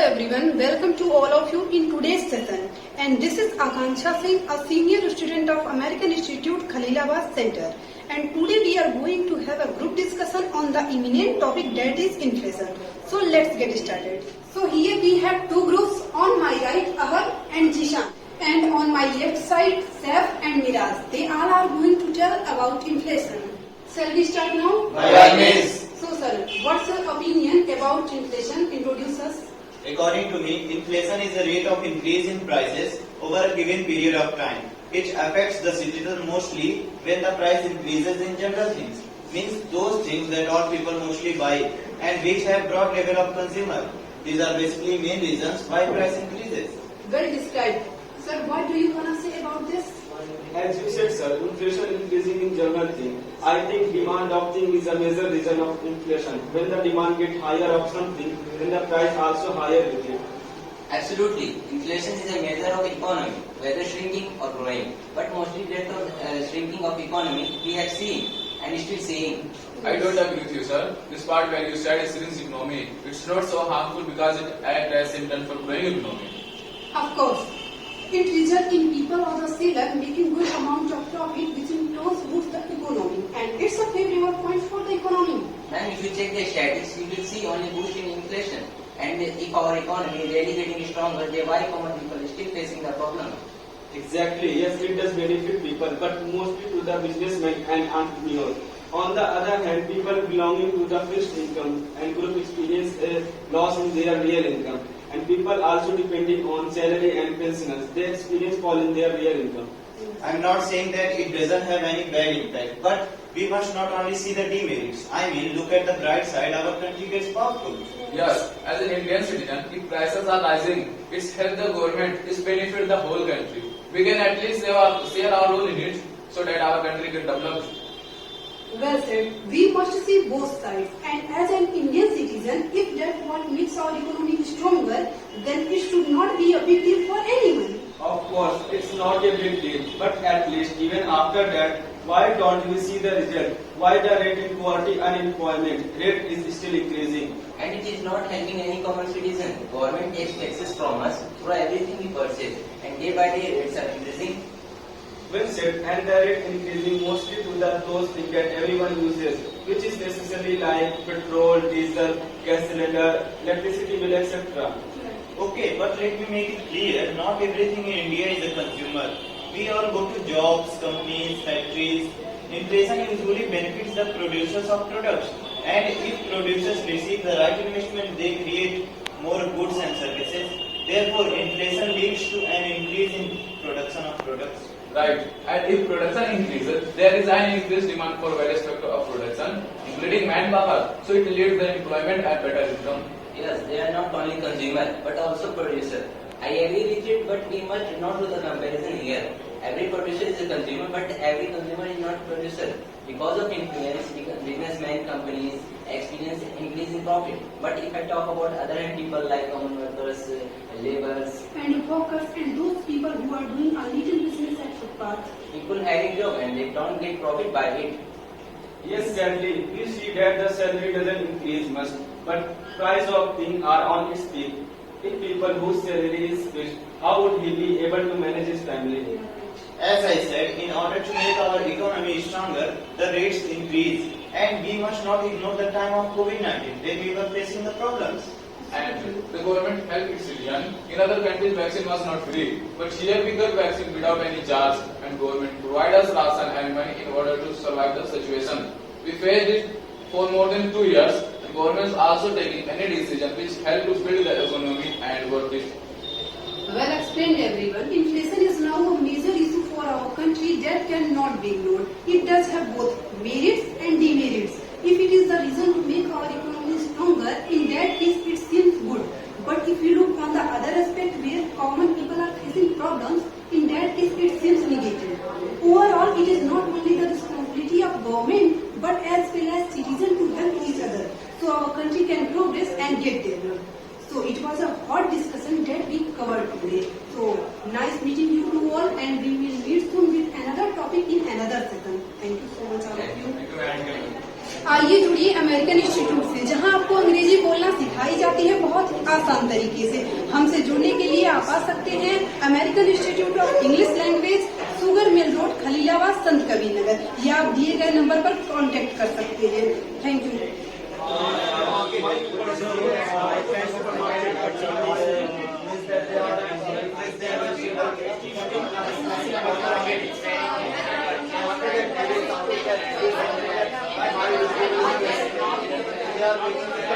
everyone, welcome to all of you in today's session. And this is Akanksha Singh, a senior student of American Institute Khalilabad Center. And today we are going to have a group discussion on the imminent topic, that is inflation. So let's get started. So here we have two groups. On my right, Ahad and Jishan. And on my left side, Saif and Miraj. They all are going to tell about inflation. Shall we start now? Miss. So sir, what's your opinion about inflation? Introduce us. According to me, inflation is the rate of increase in prices over a given period of time, which affects the citizen mostly when the price increases in general things. Means those things that all people mostly buy and which have broad level of consumer. These are basically main reasons why price increases. Well described. Sir, what do you want to say about this? As you said, sir, inflation increasing in general thing. I think demand of thing is a major reason of inflation. When the demand get higher of something, then the price also higher with it. Absolutely. Inflation is a measure of economy, whether shrinking or growing. But mostly rate of shrinking of economy we have seen and still seeing. I don't agree with you, sir. This part where you said it shrinks economy, it's not so harmful because it acts as symptom for growing economy. Of course. It results in people or the seller making good amount of profit, which in turn boosts the economy. And it's a favorable point for the economy. And if you check the statistics, you will see only boost in inflation. And if our economy is really getting stronger, then why common people are still facing the problem? Exactly, yes, it does benefit people, but mostly to the businessmen and entrepreneurs. On the other hand, people belonging to the fixed income and group experience a loss in their real income. And people also depending on salary and pensioners, they experience fall in their real income. I am not saying that it doesn't have any bad impact, but we must not only see the demerits. I mean, look at the bright side, our country gets powerful. Yes, as an Indian citizen, if prices are rising, it's help the government, it's benefit the whole country. We can at least share our role in it so that our country can develop. Well said. We must see both sides. And as an Indian citizen, if that what makes our economy stronger, then it should not be a big deal for anyone. Of course, it's not a big deal, but at least even after that, why don't we see the result? Why the rate in poverty unemployment rate is still increasing? And it is not helping any common citizen. Government takes taxes from us for everything we purchase. And day by day rates are increasing. Well said, and the rate increasing mostly to those things that everyone uses, which is necessarily like petrol, diesel, gas cylinder, electricity bill, etc. Okay, but let me make it clear, not everything in India is a consumer. We all go to jobs, companies, factories. Inflation usually benefits the producers of products. And if producers receive the right investment, they create more goods and services. Therefore, inflation leads to an increase in production of products. Right. And if production increases, there is an increased demand for various factors of production, including manpower. So it leads to employment and better income. Yes, they are not only consumer but also producer. I agree with it, but we must not do the comparison here. Every producer is a consumer, but every consumer is not producer. Because of influence, businessmen, companies experience increase in profit. But if I talk about other hand people like common workers, laborers, And workers and those people who are doing a little business at footpath. people having job and they don't get profit by it. Yes, sadly, we see that the salary doesn't increase much, but price of things are on its peak. If people whose salary is fixed, how would he be able to manage his family? As I said, in order to make our economy stronger, the rates increase. And we must not ignore the time of COVID-19 when we were facing the problems. And the government helped its citizens. In other countries, vaccine was not free. But here we got vaccine without any charge. And government provided us ration and money in order to survive the situation. We faced it for more than 2 years. The government is also taking any decision which help to build the economy and work it. Well explained everyone. Inflation is now a major issue for our country that cannot be ignored. It does have both merits and demerits. If it is the reason to make our economy stronger, in that case it seems good. But if you look on the other aspect where common people are facing problems, in that case it seems negative. Overall, it is not only the responsibility of government, but as well as citizens to help each other, so our country can progress and get developed. So it was a hot discussion that we covered today. So nice meeting you two all, and we will meet soon with another topic in another session. Thank you so much all of you. आइए जुड़िए American institute से, जहां आपको अंग्रेजी बोलना सिखाई जाती है बहुत आसान तरीके से। हमसे जुड़ने के लिए आप आ सकते हैं American institute of English language, sugar mill road, Khalilabad, संत कबीर नगर, या आप दिए गए नंबर पर कांटेक्ट कर सकते हैं। Thank you. They are making